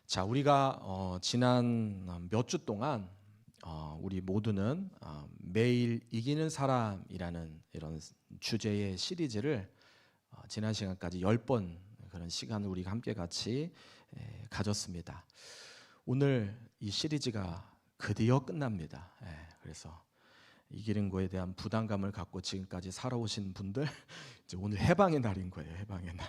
자, 우리가 지난 몇 주 동안 우리 모두는 매일 이기는 사람이라는 이런 주제의 시리즈를 지난 시간까지 10번 그런 시간을 우리가 함께 같이 가졌습니다. 오늘 이 시리즈가 드디어 끝납니다. 그래서 이기는 거에 대한 부담감을 갖고 지금까지 살아오신 분들 이제 오늘 해방의 날인 거예요. 해방의 날.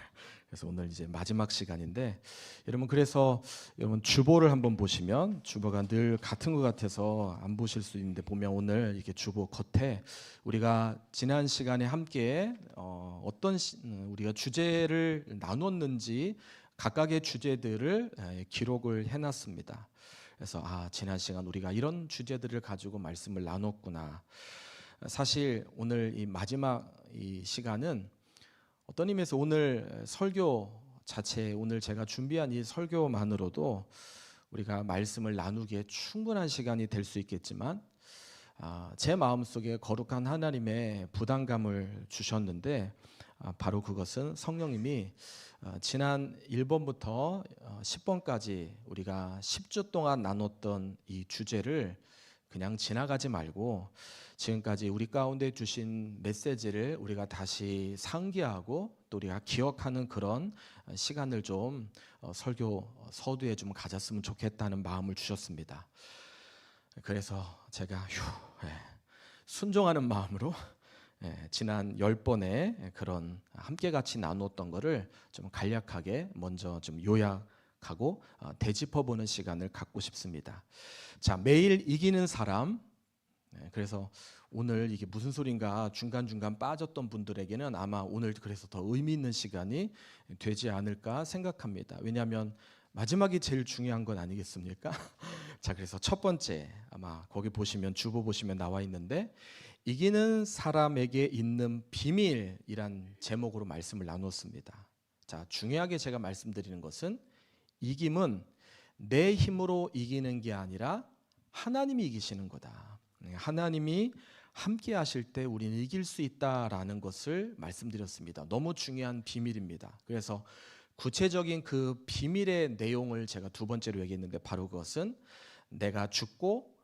그래서 오늘 이제 마지막 시간인데 여러분, 그래서 여러분 주보를 한번 보시면 주보가 늘 같은 것 같아서 안 보실 수 있는데 보면 오늘 이렇게 주보 겉에 우리가 지난 시간에 함께 어떤 우리가 주제를 나눴는지 각각의 주제들을 기록을 해놨습니다. 그래서 지난 시간 우리가 이런 주제들을 가지고 말씀을 나눴구나. 사실 오늘 이 마지막 이 시간은 어떤 의미에서 오늘 설교 자체, 오늘 제가 준비한 이 설교만으로도 우리가 말씀을 나누기에 충분한 시간이 될 수 있겠지만 제 마음속에 거룩한 하나님의 부담감을 주셨는데 바로 그것은 성령님이 지난 1번부터 10번까지 우리가 10주 동안 나눴던 이 주제를 그냥 지나가지 말고 지금까지 우리 가운데 주신 메시지를 우리가 다시 상기하고 또 우리가 기억하는 그런 시간을 좀 설교 서두에 좀 가졌으면 좋겠다는 마음을 주셨습니다. 그래서 제가 순종하는 마음으로 지난 10번의 그런 함께 같이 나눴던 거를 좀 간략하게 먼저 좀 요약하고 되짚어보는 시간을 갖고 싶습니다. 자, 매일 이기는 사람. 그래서 오늘 이게 무슨 소린가 중간중간 빠졌던 분들에게는 아마 오늘 그래서 더 의미 있는 시간이 되지 않을까 생각합니다. 왜냐하면 마지막이 제일 중요한 건 아니겠습니까? 자, 그래서 첫 번째, 아마 거기 보시면 주보 보시면 나와 있는데 이기는 사람에게 있는 비밀이란 제목으로 말씀을 나눴습니다. 자, 중요하게 제가 말씀드리는 것은 이김은 내 힘으로 이기는 게 아니라 하나님이 이기시는 거다. 하나님이 함께 하실 때 우리는 이길 수 있다라는 것을 말씀드렸습니다. 너무 중요한 비밀입니다. 그래서 구체적인 그 비밀의 내용을 제가 두 번째로 얘기했는데 바로 그것은 내가 죽고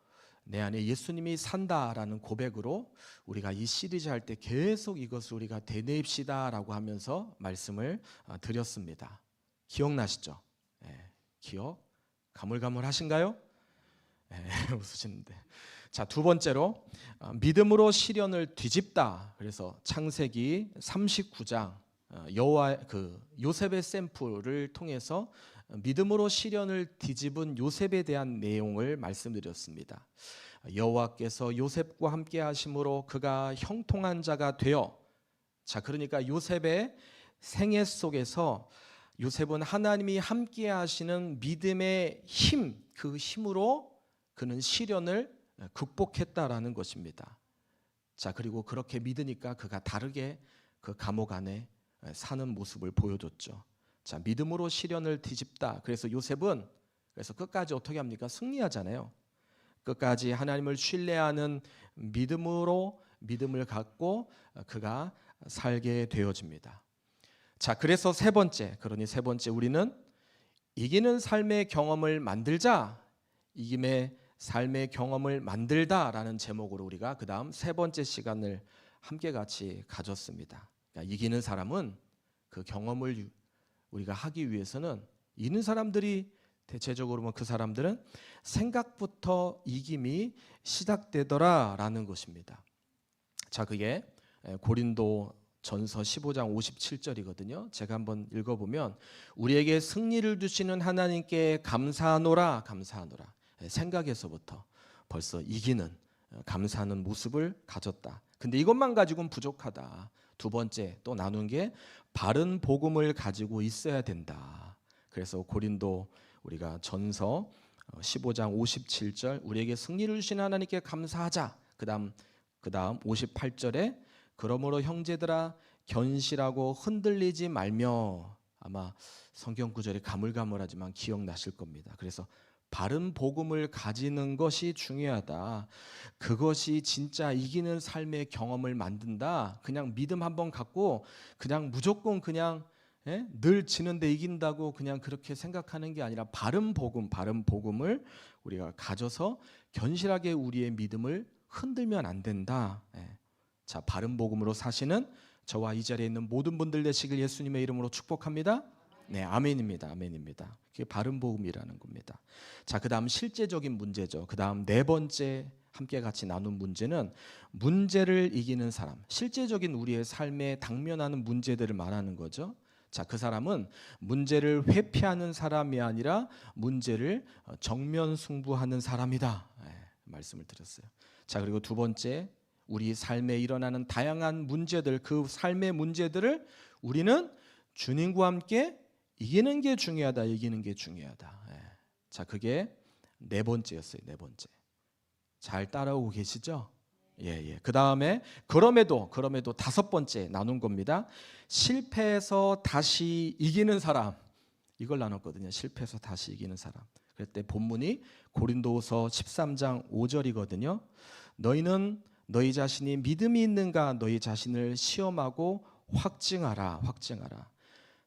내 안에 예수님이 산다라는 고백으로 우리가 이 시리즈 할 때 계속 이것을 우리가 되뇌입시다라고 하면서 말씀을 드렸습니다. 기억나시죠? 기억 가물가물하신가요? 웃으시는데. 자, 두 번째로 믿음으로 시련을 뒤집다. 그래서 창세기 39장 요셉의 샘플을 통해서 믿음으로 시련을 뒤집은 요셉에 대한 내용을 말씀드렸습니다. 여호와께서 요셉과 함께 하심으로 그가 형통한 자가 되어, 자, 그러니까 요셉의 생애 속에서 요셉은 하나님이 함께 하시는 믿음의 힘, 그 힘으로 그는 시련을 극복했다라는 것입니다. 자, 그리고 그렇게 믿으니까 그가 다르게 그 감옥 안에 사는 모습을 보여줬죠. 자, 믿음으로 시련을 뒤집다. 그래서 요셉은 그래서 끝까지 어떻게 합니까? 승리하잖아요. 끝까지 하나님을 신뢰하는 믿음을 갖고 그가 살게 되어집니다. 자, 그래서 세 번째 우리는 이기는 삶의 경험을 만들자. 이김의 삶의 경험을 만들다라는 제목으로 우리가 그 다음 세 번째 시간을 함께 같이 가졌습니다. 그러니까 이기는 사람은 그 경험을 우리가 하기 위해서는 이기는 사람들이 대체적으로 그 사람들은 생각부터 이김이 시작되더라라는 것입니다. 자, 그게 고린도 전서 15장 57절이거든요. 제가 한번 읽어보면 우리에게 승리를 주시는 하나님께 감사하노라. 생각에서부터 벌써 이기는 감사하는 모습을 가졌다. 근데 이것만 가지고는 부족하다. 두 번째 또 나눈 게 바른 복음을 가지고 있어야 된다. 그래서 고린도 우리가 전서 15장 57절 우리에게 승리를 주신 하나님께 감사하자. 그다음 58절에 그러므로 형제들아 견실하고 흔들리지 말며, 아마 성경 구절이 가물가물하지만 기억나실 겁니다. 그래서 바른 복음을 가지는 것이 중요하다. 그것이 진짜 이기는 삶의 경험을 만든다. 그냥 믿음 한번 갖고 그냥 무조건 그냥 예? 늘 지는데 이긴다고 그냥 그렇게 생각하는 게 아니라 바른 복음을 우리가 가져서 견실하게 우리의 믿음을 흔들면 안 된다. 예. 자, 바른 복음으로 사시는 저와 이 자리에 있는 모든 분들 되시길 예수님의 이름으로 축복합니다. 네, 아멘입니다. 아멘입니다. 그게 바른 복음이라는 겁니다. 자, 그다음 실제적인 문제죠. 그다음 네 번째 함께 같이 나눈 문제는 문제를 이기는 사람. 실제적인 우리의 삶에 당면하는 문제들을 말하는 거죠. 자, 그 사람은 문제를 회피하는 사람이 아니라 문제를 정면 승부하는 사람이다. 말씀을 드렸어요. 자, 그리고 두 번째, 우리 삶에 일어나는 다양한 문제들, 그 삶의 문제들을 우리는 주님과 함께 이기는 게 중요하다. 이기는 게 중요하다. 자, 그게 네 번째였어요. 네 번째. 잘 따라오고 계시죠? 예. 그 다음에 그럼에도 다섯 번째 나눈 겁니다. 실패해서 다시 이기는 사람. 이걸 나눴거든요. 실패해서 다시 이기는 사람. 그때 본문이 고린도후서 13장 5절이거든요. 너희는 너희 자신이 믿음이 있는가 너희 자신을 시험하고 확증하라.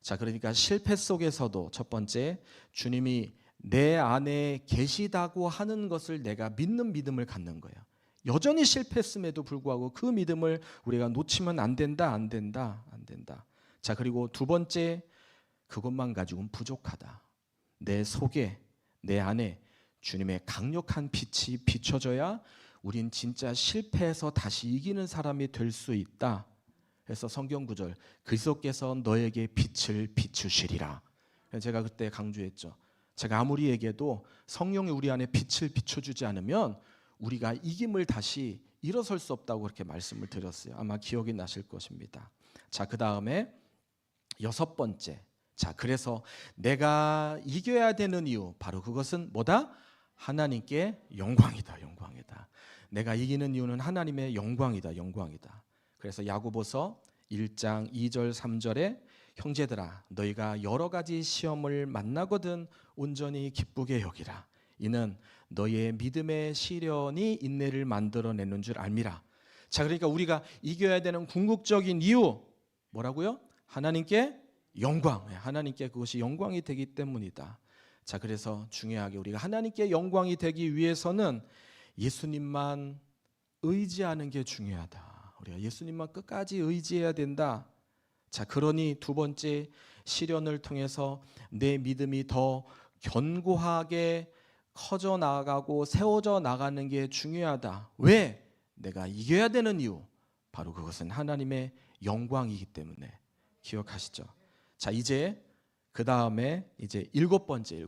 자, 그러니까 실패 속에서도 첫 번째, 주님이 내 안에 계시다고 하는 것을 내가 믿는 믿음을 갖는 거예요. 여전히 실패했음에도 불구하고 그 믿음을 우리가 놓치면 안 된다. 자, 그리고 두 번째, 그것만 가지고는 부족하다. 내 속에, 내 안에 주님의 강력한 빛이 비춰져야 우린 진짜 실패해서 다시 이기는 사람이 될 수 있다. 그래서 성경 구절, 그리스도께서 너에게 빛을 비추시리라. 제가 그때 강조했죠. 제가 아무리 얘기해도 성령이 우리 안에 빛을 비춰주지 않으면 우리가 이김을 다시 일어설 수 없다고 그렇게 말씀을 드렸어요. 아마 기억이 나실 것입니다. 자, 그 다음에 여섯 번째. 자, 그래서 내가 이겨야 되는 이유, 바로 그것은 뭐다? 하나님께 영광이다. 내가 이기는 이유는 하나님의 영광이다. 그래서 야고보서 1장 2절 3절에 형제들아 너희가 여러 가지 시험을 만나거든 온전히 기쁘게 여기라. 이는 너희의 믿음의 시련이 인내를 만들어내는 줄 알미라. 자, 그러니까 우리가 이겨야 되는 궁극적인 이유 뭐라고요? 하나님께 영광. 하나님께 그것이 영광이 되기 때문이다. 자, 그래서 중요하게 우리가 하나님께 영광이 되기 위해서는 예수님만 의지하는 게 중요하다. 우리가 예수님만 끝까지 의지해야 된다. 자, 그러니 두 번째, 시련을 통해서 내 믿음이 더 견고하게 커져 나가고 세워져 나가는 게 중요하다. 왜? 내가 이겨야 되는 이유, 바로 그것은 하나님의 영광이기 때문에. 기억하시죠? 자, 이제 그 다음에 이제 일곱 번째.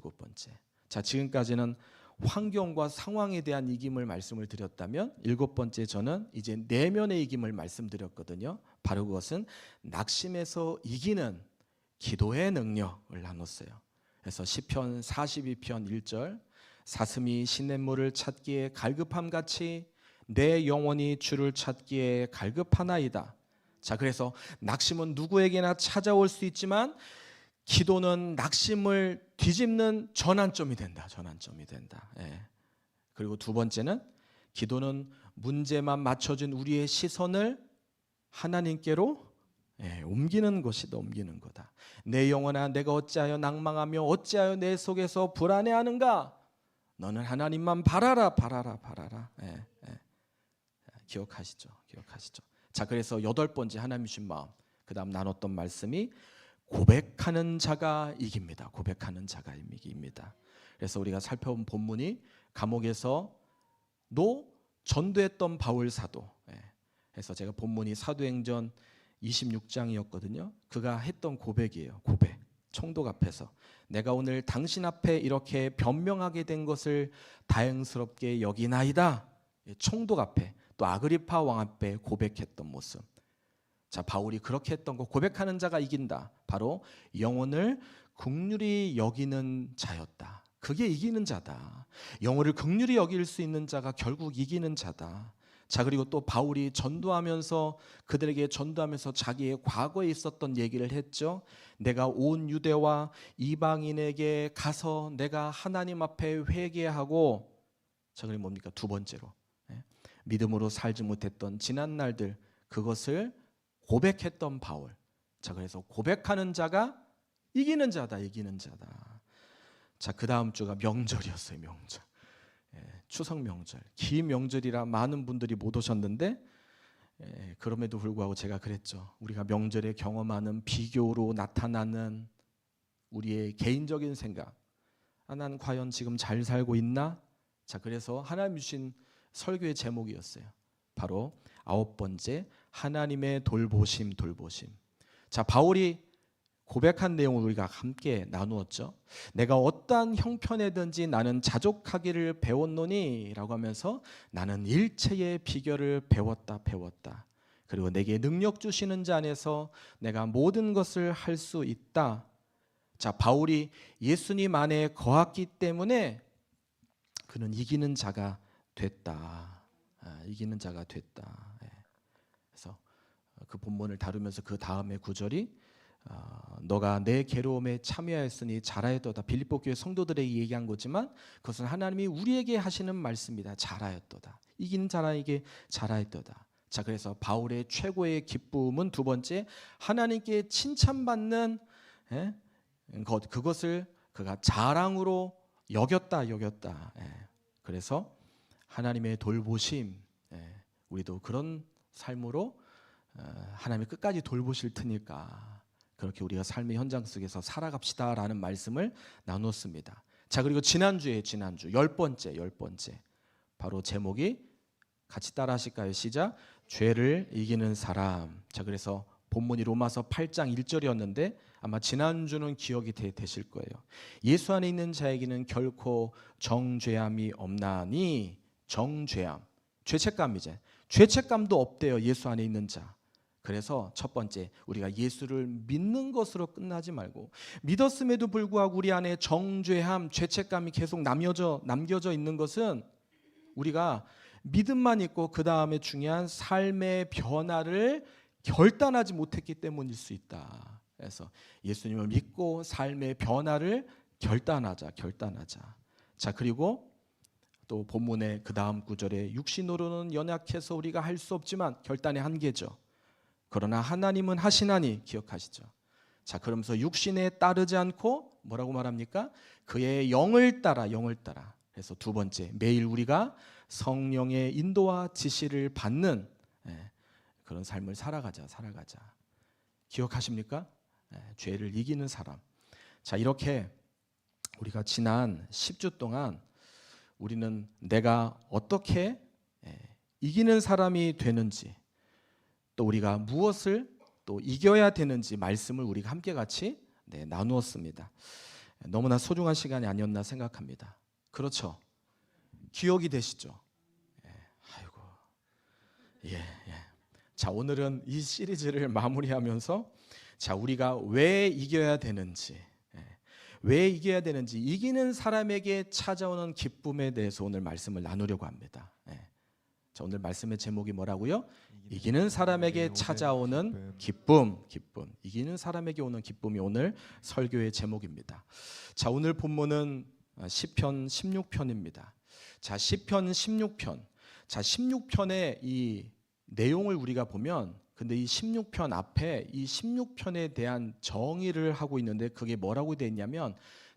자, 지금까지는 환경과 상황에 대한 이김을 말씀을 드렸다면 일곱 번째 저는 이제 내면의 이김을 말씀드렸거든요. 바로 그것은 낙심에서 이기는 기도의 능력을 나눴어요. 그래서 시편 42편 1절, 사슴이 시냇물을 찾기에 갈급함같이 내 영혼이 주를 찾기에 갈급하나이다. 자, 그래서 낙심은 누구에게나 찾아올 수 있지만 기도는 낙심을 뒤집는 전환점이 된다. 예. 그리고 두 번째는 기도는 문제만 맞춰준 우리의 시선을 하나님께로 옮기는 것이다. 옮기는 거다. 내 영혼아 내가 어찌하여 낭망하며 어찌하여 내 속에서 불안해하는가? 너는 하나님만 바라라. 기억하시죠? 자, 그래서 여덟 번째 하나님 주신 마음. 그 다음 나눴던 말씀이 고백하는 자가 이깁니다. 그래서 우리가 살펴본 본문이 감옥에서도 전도했던 바울 사도. 그래서 제가 본문이 사도행전 26장이었거든요. 그가 했던 고백이에요. 고백. 총독 앞에서 내가 오늘 당신 앞에 이렇게 변명하게 된 것을 다행스럽게 여기나이다. 총독 앞에, 또 아그리파 왕 앞에 고백했던 모습. 자, 바울이 그렇게 했던 거, 고백하는 자가 이긴다. 바로 영혼을 긍휼히 여기는 자였다. 그게 이기는 자다. 영혼을 긍휼히 여길 수 있는 자가 결국 이기는 자다. 자, 그리고 또 바울이 그들에게 전도하면서 자기의 과거에 있었던 얘기를 했죠. 내가 온 유대와 이방인에게 가서 내가 하나님 앞에 회개하고, 자, 그게 뭡니까? 두 번째로 믿음으로 살지 못했던 지난 날들, 그것을 고백했던 바울. 자, 그래서 고백하는 자가 이기는 자다, 이기는 자다. 자, 그 다음 주가 명절이었어요. 명절. 추석 명절. 긴 명절이라 많은 분들이 못 오셨는데 그럼에도 불구하고 제가 그랬죠. 우리가 명절에 경험하는 비교로 나타나는 우리의 개인적인 생각. 난 과연 지금 잘 살고 있나? 자, 그래서 하나님 주신 설교의 제목이었어요. 바로 9번째, 하나님의 돌보심, 돌보심. 자, 바울이 고백한 내용을 우리가 함께 나누었죠. 내가 어떠한 형편에든지 나는 자족하기를 배웠노니 라고 하면서 나는 일체의 비결을 배웠다. 그리고 내게 능력 주시는 자 안에서 내가 모든 것을 할 수 있다. 자, 바울이 예수님 안에 거했기 때문에 그는 이기는 자가 됐다. 이기는 자가 됐다. 그래서 그 본문을 다루면서 그 다음에 구절이 너가 내 괴로움에 참여하였으니 잘하였도다. 빌립보 교회 성도들에게 얘기한 거지만 그것은 하나님이 우리에게 하시는 말씀이다. 잘하였도다. 이기는 자라에게 잘하였도다. 자, 그래서 바울의 최고의 기쁨은 두 번째, 하나님께 칭찬받는 것, 그것을 그가 자랑으로 여겼다. 그래서 하나님의 돌보심, 우리도 그런 삶으로 하나님이 끝까지 돌보실 테니까 그렇게 우리가 삶의 현장 속에서 살아갑시다라는 말씀을 나눴습니다. 자, 그리고 지난주 10번째 바로 제목이 같이 따라 하실까요? 시작. 죄를 이기는 사람. 자, 그래서 본문이 로마서 8장 1절이었는데 아마 지난주는 기억이 되실 거예요. 예수 안에 있는 자에게는 결코 정죄함이 없나니. 정죄함, 죄책감이죠. 죄책감도 없대요, 예수 안에 있는 자. 그래서 첫 번째, 우리가 예수를 믿는 것으로 끝나지 말고 믿었음에도 불구하고 우리 안에 정죄함, 죄책감이 계속 남겨져 있는 것은 우리가 믿음만 있고 그 다음에 중요한 삶의 변화를 결단하지 못했기 때문일 수 있다. 그래서 예수님을 믿고 삶의 변화를 결단하자. 자, 그리고 또 본문의 그 다음 구절에 육신으로는 연약해서 우리가 할 수 없지만 결단의 한계죠. 그러나 하나님은 하시나니 기억하시죠. 자, 그러면서 육신에 따르지 않고 뭐라고 말합니까? 그의 영을 따라. 그래서 두 번째, 매일 우리가 성령의 인도와 지시를 받는 그런 삶을 살아가자. 기억하십니까? 죄를 이기는 사람. 자, 이렇게 우리가 지난 10주 동안 우리는 내가 어떻게 이기는 사람이 되는지, 또 우리가 무엇을 또 이겨야 되는지 말씀을 우리가 함께 같이 나누었습니다. 너무나 소중한 시간이 아니었나 생각합니다. 그렇죠? 기억이 되시죠? 아이고, 예. 자, 오늘은 이 시리즈를 마무리하면서 자, 우리가 왜 이겨야 되는지, 이기는 사람에게 찾아오는 기쁨에 대해서 오늘 말씀을 나누려고 합니다. 자, 오늘 말씀의 제목이 뭐라고요? 이기는 사람에게 찾아오는 기쁨. 이기는 사람에게 오는 기쁨이 오늘 설교의 제목입니다. 자, 오늘 본문은 시편 16편입니다. 자, 시편 16편. 자, 16편의 이 내용을 우리가 보면, 근데 이 16편 앞에 이 16편에 대한 정의를 하고 있는데 그게 뭐라고 되어 있냐면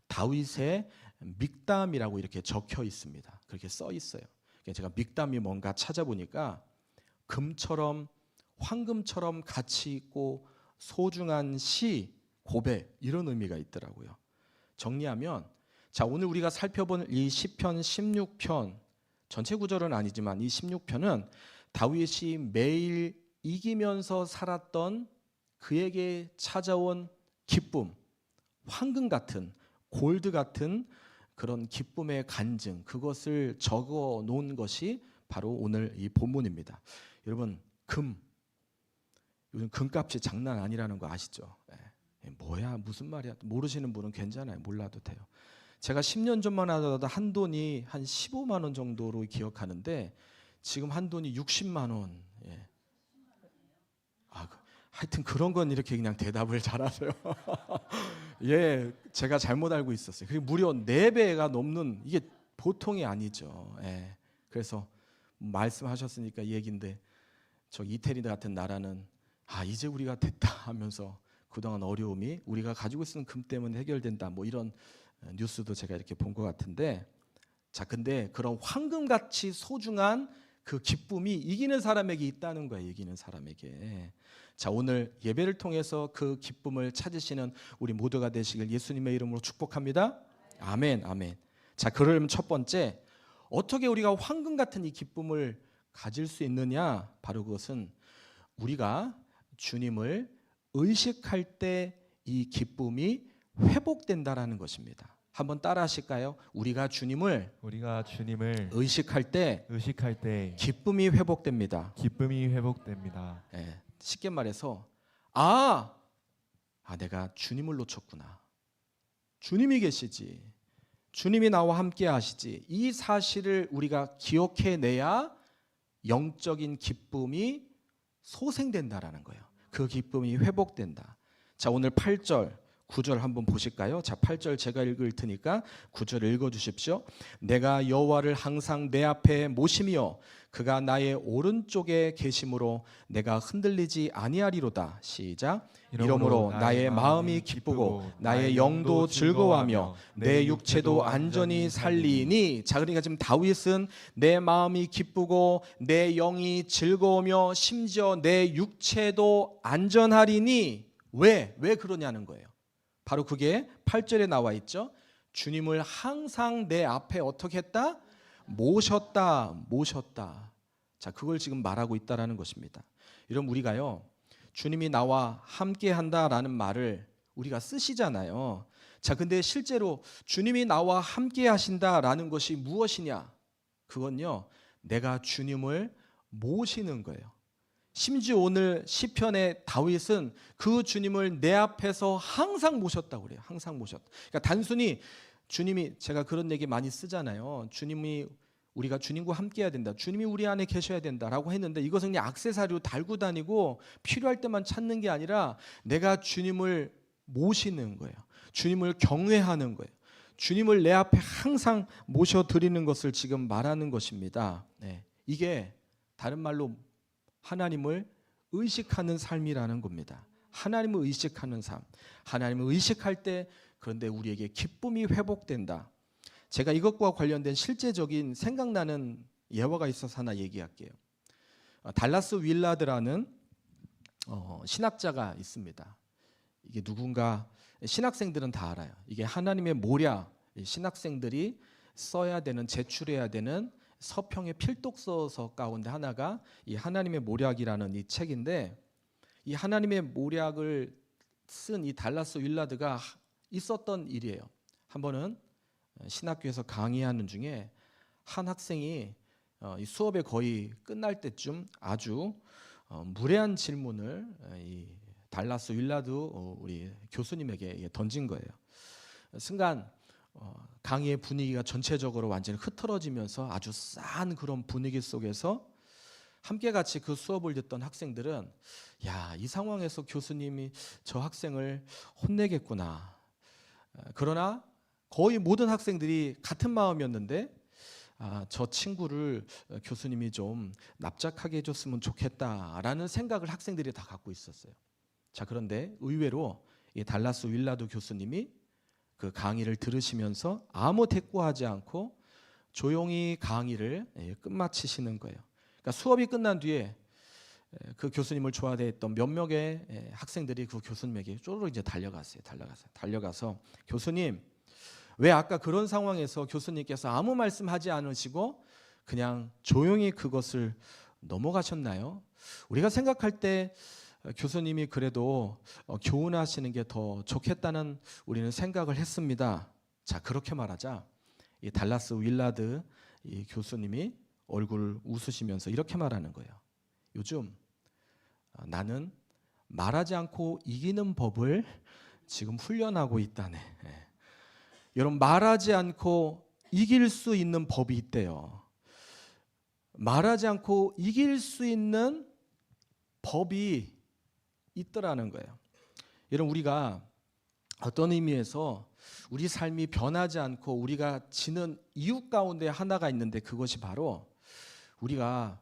다윗의 믹담이라고 이렇게 적혀 있습니다. 그렇게 써 있어요. 제가 믹담이 뭔가 찾아보니까 금처럼 황금처럼 가치 있고 소중한 시, 고백 이런 의미가 있더라고요. 정리하면 자, 오늘 우리가 살펴본 이 시편 16편 전체 구절은 아니지만 이 16편은 다윗이 매일 이기면서 살았던 그에게 찾아온 기쁨, 황금 같은 골드 같은 그런 기쁨의 간증, 그것을 적어 놓은 것이 바로 오늘 이 본문입니다. 여러분, 요즘 금값이 장난 아니라는 거 아시죠? 뭐야 무슨 말이야 모르시는 분은 괜찮아요. 몰라도 돼요. 제가 10년 전만 하더라도 한 돈이 한 15만 원 정도로 기억하는데 지금 한 돈이 60만 원. 하여튼 그런 건 이렇게 그냥 대답을 잘하세요. 예, 제가 잘못 알고 있었어요. 그게 무려 4배가 넘는, 이게 보통이 아니죠. 그래서 말씀하셨으니까 얘기인데 저 이태리 같은 나라는 이제 우리가 됐다 하면서 그동안 어려움이 우리가 가지고 있는 금 때문에 해결된다. 뭐 이런 뉴스도 제가 이렇게 본 것 같은데, 자, 근데 그런 황금같이 소중한 그 기쁨이 이기는 사람에게 있다는 거예요. 이기는 사람에게. 자, 오늘 예배를 통해서 그 기쁨을 찾으시는 우리 모두가 되시길 예수님의 이름으로 축복합니다. 아멘, 아멘. 자, 그러면 첫 번째, 어떻게 우리가 황금 같은 이 기쁨을 가질 수 있느냐? 바로 그것은 우리가 주님을 의식할 때 이 기쁨이 회복된다라는 것입니다. 한번 따라 하실까요? 우리가 주님을 의식할 때 기쁨이 회복됩니다. 기쁨이 회복됩니다. 예, 쉽게 말해서 내가 주님을 놓쳤구나. 주님이 계시지. 주님이 나와 함께 하시지. 이 사실을 우리가 기억해내야 영적인 기쁨이 소생된다라는 거예요. 그 기쁨이 회복된다. 자, 오늘 8절 9절 한번 보실까요? 자, 8절 제가 읽을 테니까 9절 읽어 주십시오. 내가 여호와를 항상 내 앞에 모시며 그가 나의 오른쪽에 계심으로 내가 흔들리지 아니하리로다. 시작. 이러므로 나의 마음이 기쁘고 나의 영도 즐거워하며 내 육체도 안전히 살리니. 자, 그러니까 지금 다윗은 내 마음이 기쁘고 내 영이 즐거우며 심지어 내 육체도 안전하리니. 왜 그러냐는 거예요. 바로 그게 8절에 나와 있죠. 주님을 항상 내 앞에 어떻게 했다? 모셨다. 자, 그걸 지금 말하고 있다라는 것입니다. 여러분, 우리가요, 주님이 나와 함께 한다라는 말을 우리가 쓰시잖아요. 자, 근데 실제로 주님이 나와 함께 하신다라는 것이 무엇이냐? 그건요, 내가 주님을 모시는 거예요. 심지어 오늘 시편의 다윗은 그 주님을 내 앞에서 항상 모셨다고 그래요. 항상 모셨다. 그러니까 단순히 주님이, 제가 그런 얘기 많이 쓰잖아요. 우리가 주님과 함께 해야 된다. 주님이 우리 안에 계셔야 된다라고 했는데, 이것은 그냥 액세서리로 달고 다니고 필요할 때만 찾는 게 아니라 내가 주님을 모시는 거예요. 주님을 경외하는 거예요. 주님을 내 앞에 항상 모셔드리는 것을 지금 말하는 것입니다. 네. 이게 다른 말로 하나님을 의식하는 삶이라는 겁니다. 하나님을 의식하는 삶. 하나님을 의식할 때 그런데 우리에게 기쁨이 회복된다. 제가 이것과 관련된 실제적인 생각나는 예화가 있어서 하나 얘기할게요. 달라스 윌라드라는 신학자가 있습니다. 이게 누군가, 신학생들은 다 알아요. 이게 하나님의 모략, 신학생들이 써야 되는, 제출해야 되는 서평의 필독서서 가운데 하나가 이 하나님의 모략이라는 이 책인데, 이 하나님의 모략을 쓴 이 달라스 윌라드가 있었던 일이에요. 한 번은 신학교에서 강의하는 중에 한 학생이 이 수업에 거의 끝날 때쯤 아주 무례한 질문을 이 달라스 윌라드 우리 교수님에게 던진 거예요. 순간 강의의 분위기가 전체적으로 완전히 흐트러지면서 아주 싸한 그런 분위기 속에서 함께 같이 그 수업을 듣던 학생들은, 이 상황에서 교수님이 저 학생을 혼내겠구나. 그러나 거의 모든 학생들이 같은 마음이었는데, 저 친구를 교수님이 좀 납작하게 해줬으면 좋겠다라는 생각을 학생들이 다 갖고 있었어요. 자, 그런데 의외로 이 달라스 윌라드 교수님이 그 강의를 들으시면서 아무 대꾸하지 않고 조용히 강의를 끝마치시는 거예요. 그러니까 수업이 끝난 뒤에 그 교수님을 좋아했던 몇 명의 학생들이 그 교수님에게 쪼르르 이제 달려가서 교수님, 왜 아까 그런 상황에서 교수님께서 아무 말씀하지 않으시고 그냥 조용히 그것을 넘어가셨나요? 우리가 생각할 때 교수님이 그래도 교훈하시는 게 더 좋겠다는 우리는 생각을 했습니다. 자, 그렇게 말하자 이 달라스 윌라드 이 교수님이 얼굴 웃으시면서 이렇게 말하는 거예요. 요즘 나는 말하지 않고 이기는 법을 지금 훈련하고 있다네. 여러분, 말하지 않고 이길 수 있는 법이 있대요. 말하지 않고 이길 수 있는 법이 있더라는 거예요. 여러분, 우리가 어떤 의미에서 우리 삶이 변하지 않고 우리가 지는 이유 가운데 하나가 있는데, 그것이 바로 우리가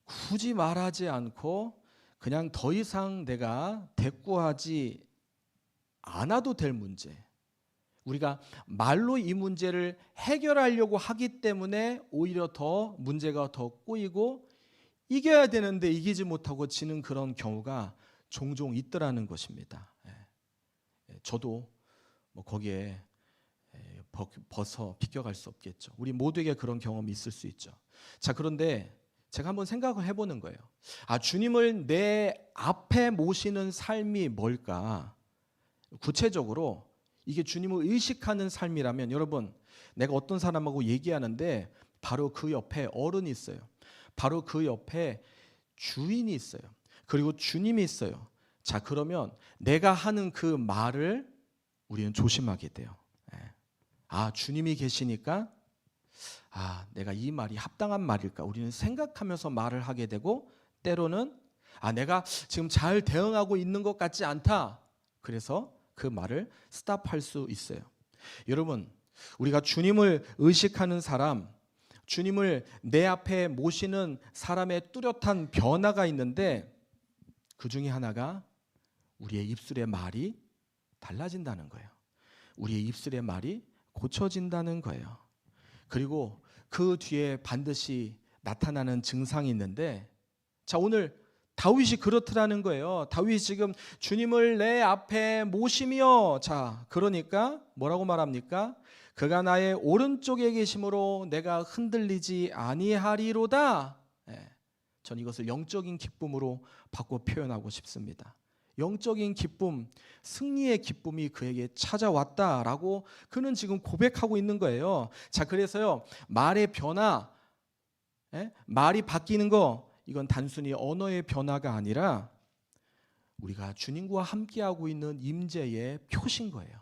굳이 말하지 않고 그냥 더 이상 내가 대꾸하지 않아도 될 문제, 우리가 말로 이 문제를 해결하려고 하기 때문에 오히려 더 문제가 더 꼬이고 이겨야 되는데 이기지 못하고 지는 그런 경우가 종종 있더라는 것입니다. 저도 뭐 거기에 벗어 비껴갈 수 없겠죠. 우리 모두에게 그런 경험이 있을 수 있죠. 자, 그런데 제가 한번 생각을 해보는 거예요. 주님을 내 앞에 모시는 삶이 뭘까? 구체적으로 이게 주님을 의식하는 삶이라면, 여러분, 내가 어떤 사람하고 얘기하는데 바로 그 옆에 어른이 있어요. 바로 그 옆에 주인이 있어요. 그리고 주님이 있어요. 자, 그러면 내가 하는 그 말을 우리는 조심하게 돼요. 주님이 계시니까 내가 이 말이 합당한 말일까? 우리는 생각하면서 말을 하게 되고, 때로는 내가 지금 잘 대응하고 있는 것 같지 않다. 그래서 그 말을 스탑할 수 있어요. 여러분, 우리가 주님을 의식하는 사람, 주님을 내 앞에 모시는 사람의 뚜렷한 변화가 있는데, 그 중에 하나가 우리의 입술의 말이 달라진다는 거예요. 우리의 입술의 말이 고쳐진다는 거예요. 그리고 그 뒤에 반드시 나타나는 증상이 있는데, 자, 오늘 다윗이 그렇더라는 거예요. 다윗이 지금 주님을 내 앞에 모시며, 자, 그러니까 뭐라고 말합니까? 그가 나의 오른쪽에 계심으로 내가 흔들리지 아니하리로다. 전 이것을 영적인 기쁨으로 바꿔 표현하고 싶습니다. 영적인 기쁨, 승리의 기쁨이 그에게 찾아왔다라고 그는 지금 고백하고 있는 거예요. 자, 그래서요, 말의 변화, 말이 바뀌는 거, 이건 단순히 언어의 변화가 아니라 우리가 주님과 함께하고 있는 임재의 표시인 거예요.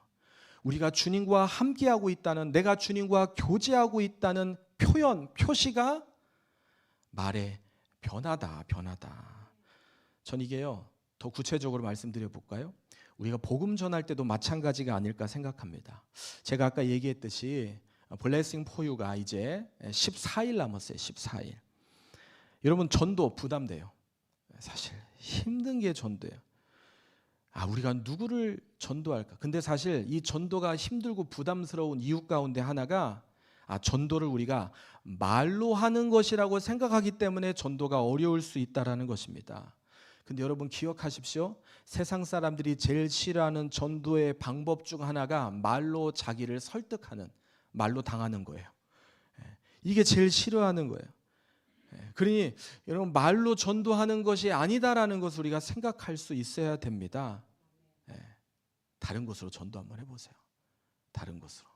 우리가 주님과 함께하고 있다는, 내가 주님과 교제하고 있다는 표현, 표시가 말의 변화다. 전 이게요, 더 구체적으로 말씀드려 볼까요? 우리가 복음 전할 때도 마찬가지가 아닐까 생각합니다. 제가 아까 얘기했듯이 블레싱 포유가 이제 14일 남았어요. 14일. 여러분, 전도 부담돼요. 사실 힘든 게 전도예요. 우리가 누구를 전도할까? 근데 사실 이 전도가 힘들고 부담스러운 이유 가운데 하나가 전도를 우리가 말로 하는 것이라고 생각하기 때문에 전도가 어려울 수 있다라는 것입니다. 근데 여러분 기억하십시오. 세상 사람들이 제일 싫어하는 전도의 방법 중 하나가 말로 자기를 설득하는, 말로 당하는 거예요. 이게 제일 싫어하는 거예요. 그러니 여러분, 말로 전도하는 것이 아니다라는 것을 우리가 생각할 수 있어야 됩니다. 다른 것으로 전도 한번 해보세요. 다른 것으로.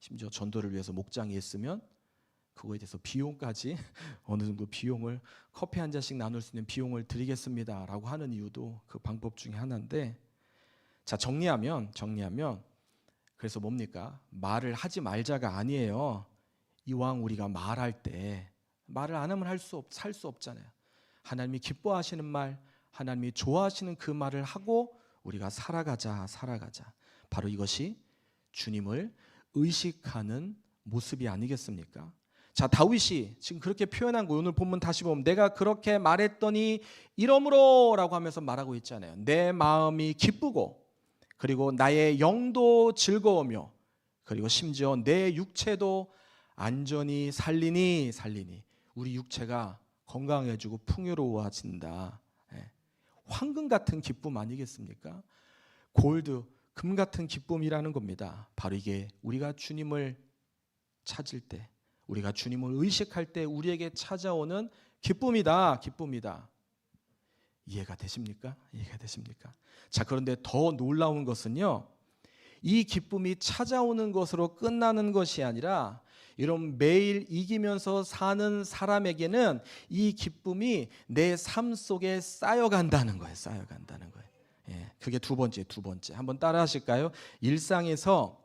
심지어 전도를 위해서 목장이 있으면 그거에 대해서 비용까지 어느 정도 비용을, 커피 한 잔씩 나눌 수 있는 비용을 드리겠습니다라고 하는 이유도 그 방법 중에 하나인데, 자, 정리하면 그래서 뭡니까? 말을 하지 말자가 아니에요. 이왕 우리가 말할 때 말을 안 하면 살 수 없잖아요. 하나님이 기뻐하시는 말, 하나님이 좋아하시는 그 말을 하고 우리가 살아가자. 바로 이것이 주님을 의식하는 모습이 아니겠습니까? 자, 다윗이 지금 그렇게 표현한 거 오늘 본문 다시 보면 내가 그렇게 말했더니 이러므로 라고 하면서 말하고 있잖아요. 내 마음이 기쁘고, 그리고 나의 영도 즐거우며, 그리고 심지어 내 육체도 안전히 살리니. 우리 육체가 건강해지고 풍요로워진다. 황금 같은 기쁨 아니겠습니까? 골드, 금 같은 기쁨이라는 겁니다. 바로 이게 우리가 주님을 찾을 때, 우리가 주님을 의식할 때 우리에게 찾아오는 기쁨이다. 이해가 되십니까? 자, 그런데 더 놀라운 것은요, 이 기쁨이 찾아오는 것으로 끝나는 것이 아니라, 이런 매일 이기면서 사는 사람에게는 이 기쁨이 내 삶 속에 쌓여간다는 거예요. 그게 두 번째. 한번 따라 하실까요? 일상에서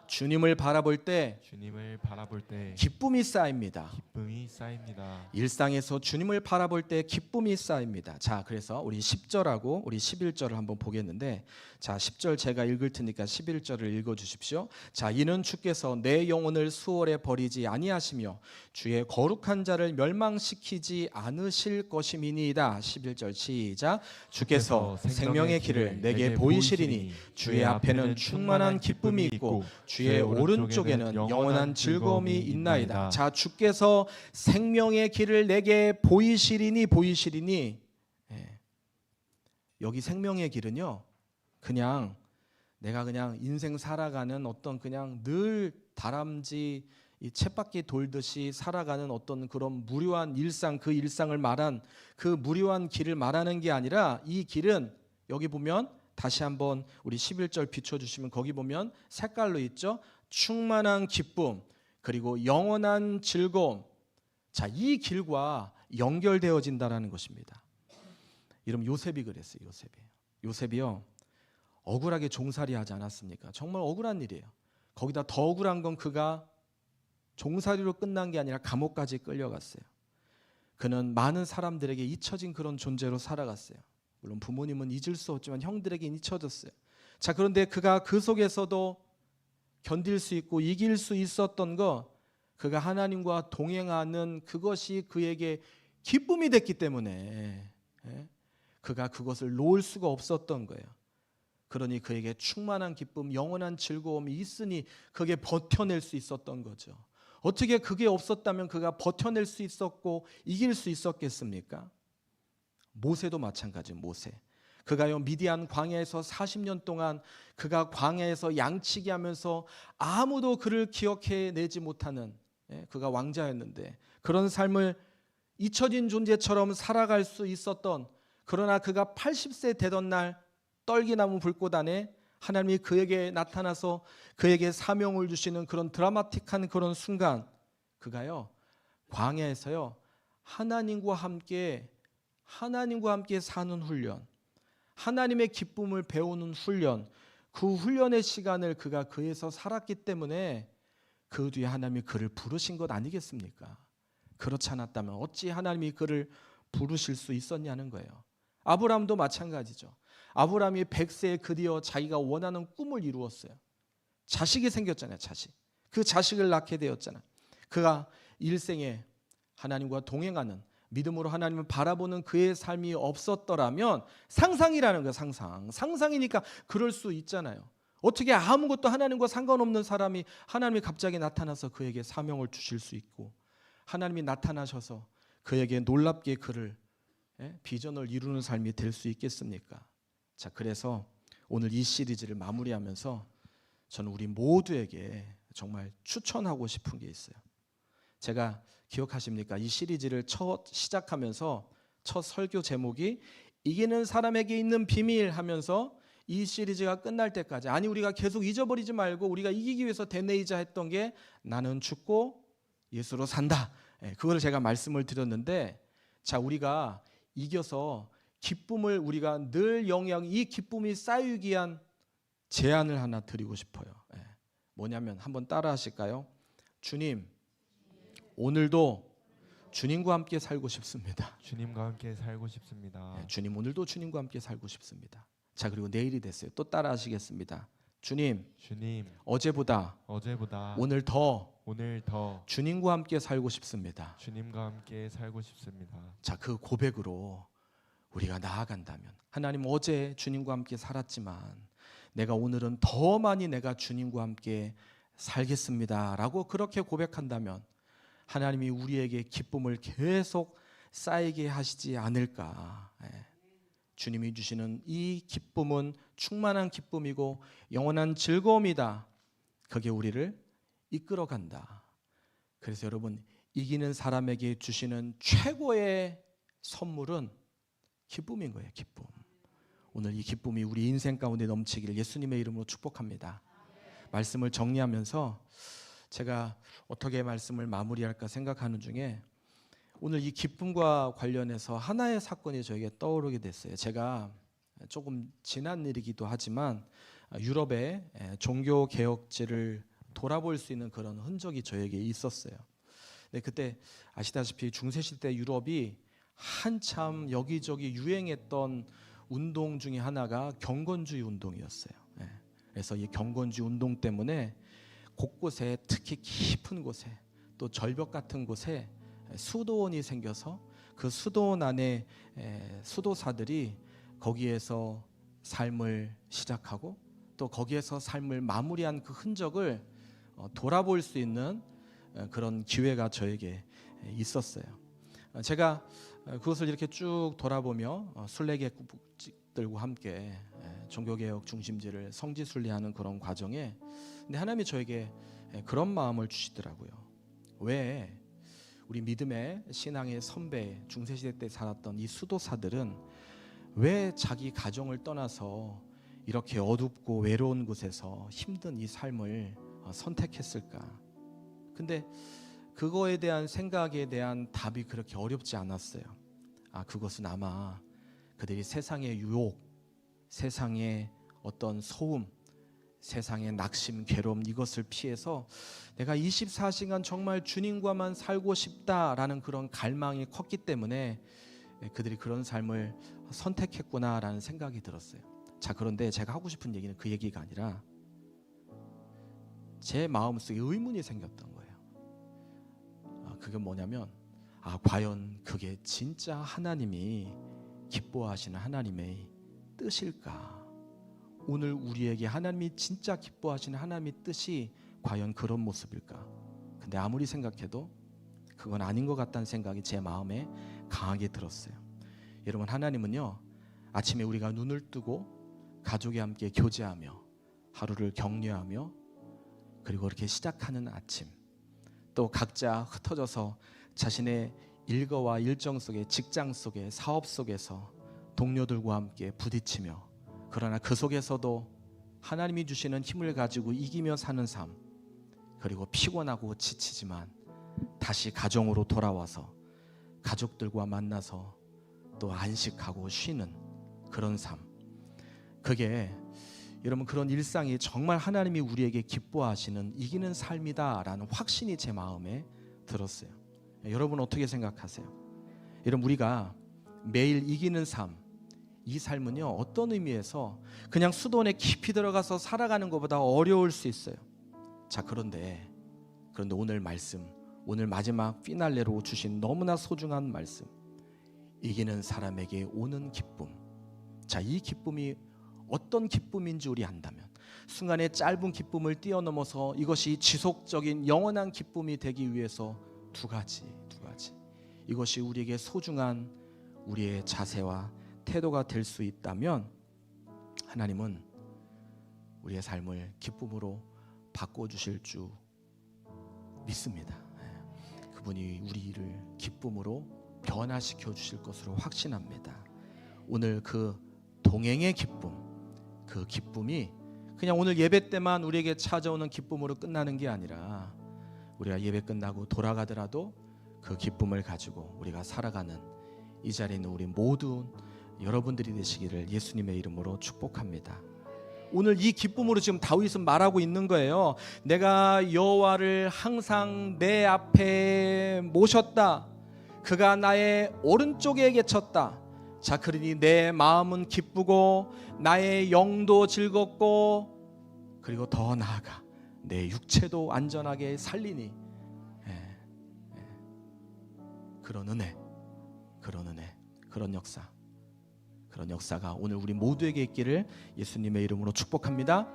주님을 바라볼 때 주님을 바라볼 때 기쁨이 쌓입니다. 기쁨이 쌓입니다. 일상에서 주님을 바라볼 때 기쁨이 쌓입니다. 자, 그래서 우리 10절하고 우리 11절을 한번 보겠는데, 자, 10절 제가 읽을 테니까 11절을 읽어 주십시오. 자, 이는 주께서 내 영혼을 수월에 버리지 아니하시며 주의 거룩한 자를 멸망시키지 않으실 것임이니이다. 11절 시작. 주께서 생명의 길을 내게 보이시리니 주의 앞에는 충만한 기쁨이 있고 주의 오른쪽에는 영원한 즐거움이 있나이다. 자, 주께서 생명의 길을 내게 보이시리니 예. 여기 생명의 길은요, 그냥 내가 그냥 인생 살아가는 어떤 그냥 늘 다람쥐 이 쳇바퀴 돌듯이 살아가는 어떤 그런 무료한 일상, 그 일상을 말한 그 무료한 길을 말하는 게 아니라, 이 길은 여기 보면 다시 한번 우리 11절 비춰주시면 거기 보면 색깔로 있죠. 충만한 기쁨 그리고 영원한 즐거움. 자, 이 길과 연결되어진다라는 것입니다. 이러면 요셉이 그랬어요. 요셉이요, 억울하게 종살이 하지 않았습니까? 정말 억울한 일이에요. 거기다 더 억울한 건 그가 종살이로 끝난 게 아니라 감옥까지 끌려갔어요. 그는 많은 사람들에게 잊혀진 그런 존재로 살아갔어요. 물론 부모님은 잊을 수 없지만 형들에겐 잊혀졌어요. 자, 그런데 그가 그 속에서도 견딜 수 있고 이길 수 있었던 거, 그가 하나님과 동행하는 그것이 그에게 기쁨이 됐기 때문에 그가 그것을 놓을 수가 없었던 거예요. 그러니 그에게 충만한 기쁨, 영원한 즐거움이 있으니 그게 버텨낼 수 있었던 거죠. 어떻게 그게 없었다면 그가 버텨낼 수 있었고 이길 수 있었겠습니까? 모세도 마찬가지. 모세, 그가요 미디안 광야에서 40년 동안 그가 광야에서 양치기 하면서 아무도 그를 기억해내지 못하는, 그가 왕자였는데 그런 삶을 잊혀진 존재처럼 살아갈 수 있었던, 그러나 그가 80세 되던 날 떨기나무 불꽃 안에 하나님이 그에게 나타나서 그에게 사명을 주시는 그런 드라마틱한 그런 순간, 그가요 광야에서요 하나님과 함께 사는 훈련, 하나님의 기쁨을 배우는 훈련, 그 훈련의 시간을 그가 그에서 살았기 때문에 그 뒤에 하나님이 그를 부르신 것 아니겠습니까? 그렇지 않았다면 어찌 하나님이 그를 부르실 수 있었냐는 거예요. 아브라함도 마찬가지죠. 아브라함이 100세에 드디어 자기가 원하는 꿈을 이루었어요. 자식이 생겼잖아요. 자식. 그 자식을 낳게 되었잖아요. 그가 일생에 하나님과 동행하는, 믿음으로 하나님을 바라보는 그의 삶이 없었더라면, 상상이라는 거예요. 상상이니까 그럴 수 있잖아요. 어떻게 아무것도 하나님과 상관없는 사람이 하나님이 갑자기 나타나서 그에게 사명을 주실 수 있고, 하나님이 나타나셔서 그에게 놀랍게 그를 비전을 이루는 삶이 될 수 있겠습니까? 자, 그래서 오늘 이 시리즈를 마무리하면서 저는 우리 모두에게 정말 추천하고 싶은 게 있어요. 제가 기억하십니까? 이 시리즈를 시작하면서 첫 설교 제목이 이기는 사람에게 있는 비밀 하면서 이 시리즈가 끝날 때까지, 아니 우리가 계속 잊어버리지 말고 우리가 이기기 위해서 되뇌이자 했던 게 나는 죽고 예수로 산다. 그거를 제가 말씀을 드렸는데, 자, 우리가 이겨서 기쁨을 우리가 늘 이 기쁨이 쌓이기 위한 제안을 하나 드리고 싶어요. 뭐냐면 한번 따라 하실까요? 주님, 오늘도 주님과 함께 살고 싶습니다. 주님과 함께 살고 싶습니다. 주님, 오늘도 주님과 함께 살고 싶습니다. 자, 그리고 내일이 됐어요. 또 따라 하시겠습니다. 주님, 어제보다 오늘 더 주님과 함께 살고 싶습니다. 주님과 함께 살고 싶습니다. 자, 그 고백으로 우리가 나아간다면, 하나님, 어제 주님과 함께 살았지만 내가 오늘은 더 많이 내가 주님과 함께 살겠습니다라고 그렇게 고백한다면 하나님이 우리에게 기쁨을 계속 쌓이게 하시지 않을까. 주님이 주시는 이 기쁨은 충만한 기쁨이고 영원한 즐거움이다. 그게 우리를 이끌어간다. 그래서 여러분, 이기는 사람에게 주시는 최고의 선물은 기쁨인 거예요. 기쁨. 오늘 이 기쁨이 우리 인생 가운데 넘치기를 예수님의 이름으로 축복합니다. 말씀을 정리하면서 제가 어떻게 말씀을 마무리할까 생각하는 중에 오늘 이 기쁨과 관련해서 하나의 사건이 저에게 떠오르게 됐어요. 제가 조금 지난 일이기도 하지만 유럽에 종교 개혁지를 돌아볼 수 있는 그런 흔적이 저에게 있었어요. 근데 그때 아시다시피 중세시대 유럽이 한참 여기저기 유행했던 운동 중에 하나가 경건주의 운동이었어요. 그래서 이 경건주의 운동 때문에 곳곳에, 특히 깊은 곳에, 또 절벽 같은 곳에 수도원이 생겨서 그 수도원 안에 수도사들이 거기에서 삶을 시작하고 또 거기에서 삶을 마무리한 그 흔적을 돌아볼 수 있는 그런 기회가 저에게 있었어요. 제가 그것을 이렇게 쭉 돌아보며 순례객들과 함께 종교개혁 중심지를 성지순례하는 그런 과정에 근데 하나님이 저에게 그런 마음을 주시더라고요. 왜 우리 믿음의 신앙의 선배, 중세시대 때 살았던 이 수도사들은 왜 자기 가정을 떠나서 이렇게 어둡고 외로운 곳에서 힘든 이 삶을 선택했을까? 근데 그거에 대한 생각에 대한 답이 그렇게 어렵지 않았어요. 그것은 아마 그들이 세상의 유혹, 세상의 어떤 소음, 세상의 낙심, 괴로움 이것을 피해서 내가 24시간 정말 주님과만 살고 싶다라는 그런 갈망이 컸기 때문에 그들이 그런 삶을 선택했구나라는 생각이 들었어요. 자, 그런데 제가 하고 싶은 얘기는 그 얘기가 아니라 제 마음속에 의문이 생겼던 거예요. 그게 뭐냐면 과연 그게 진짜 하나님이 기뻐하시는 하나님의 뜻일까? 오늘 우리에게 하나님이 진짜 기뻐하시는 하나님의 뜻이 과연 그런 모습일까? 근데 아무리 생각해도 그건 아닌 것 같다는 생각이 제 마음에 강하게 들었어요. 여러분, 하나님은요, 아침에 우리가 눈을 뜨고 가족이 함께 교제하며 하루를 격려하며 그리고 이렇게 시작하는 아침, 또 각자 흩어져서 자신의 일거와 일정 속에, 직장 속에, 사업 속에서 동료들과 함께 부딪히며 그러나 그 속에서도 하나님이 주시는 힘을 가지고 이기며 사는 삶, 그리고 피곤하고 지치지만 다시 가정으로 돌아와서 가족들과 만나서 또 안식하고 쉬는 그런 삶, 그게 여러분 그런 일상이 정말 하나님이 우리에게 기뻐하시는 이기는 삶이다라는 확신이 제 마음에 들었어요. 여러분 어떻게 생각하세요? 여러분, 우리가 매일 이기는 삶, 이 삶은요 어떤 의미에서 그냥 수도원에 깊이 들어가서 살아가는 것보다 어려울 수 있어요. 자, 그런데 오늘 말씀, 오늘 마지막 피날레로 주신 너무나 소중한 말씀, 이기는 사람에게 오는 기쁨. 자, 이 기쁨이 어떤 기쁨인지 우리 안다면 순간의 짧은 기쁨을 뛰어넘어서 이것이 지속적인 영원한 기쁨이 되기 위해서 두 가지 이것이 우리에게 소중한 우리의 자세와 태도가 될 수 있다면 하나님은 우리의 삶을 기쁨으로 바꿔주실 줄 믿습니다. 그분이 우리를 기쁨으로 변화시켜 주실 것으로 확신합니다. 오늘 그 동행의 기쁨, 그 기쁨이 그냥 오늘 예배 때만 우리에게 찾아오는 기쁨으로 끝나는 게 아니라 우리가 예배 끝나고 돌아가더라도 그 기쁨을 가지고 우리가 살아가는 이 자리에 있는 우리 모든 여러분들이 되시기를 예수님의 이름으로 축복합니다. 오늘 이 기쁨으로 지금 다윗은 말하고 있는 거예요. 내가 여호와를 항상 내 앞에 모셨다. 그가 나의 오른쪽에 계쳤다. 자, 그러니 내 마음은 기쁘고 나의 영도 즐겁고 그리고 더 나아가 내 육체도 안전하게 살리니. 그런 은혜, 그런 역사가 오늘 우리 모두에게 있기를 예수님의 이름으로 축복합니다.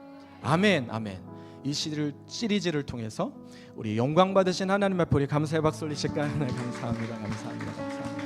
아멘, 아멘. 이 시리즈를 통해서 우리 영광 받으신 하나님 앞에 우리 감사의 박수 올리실까요? 네, 감사합니다.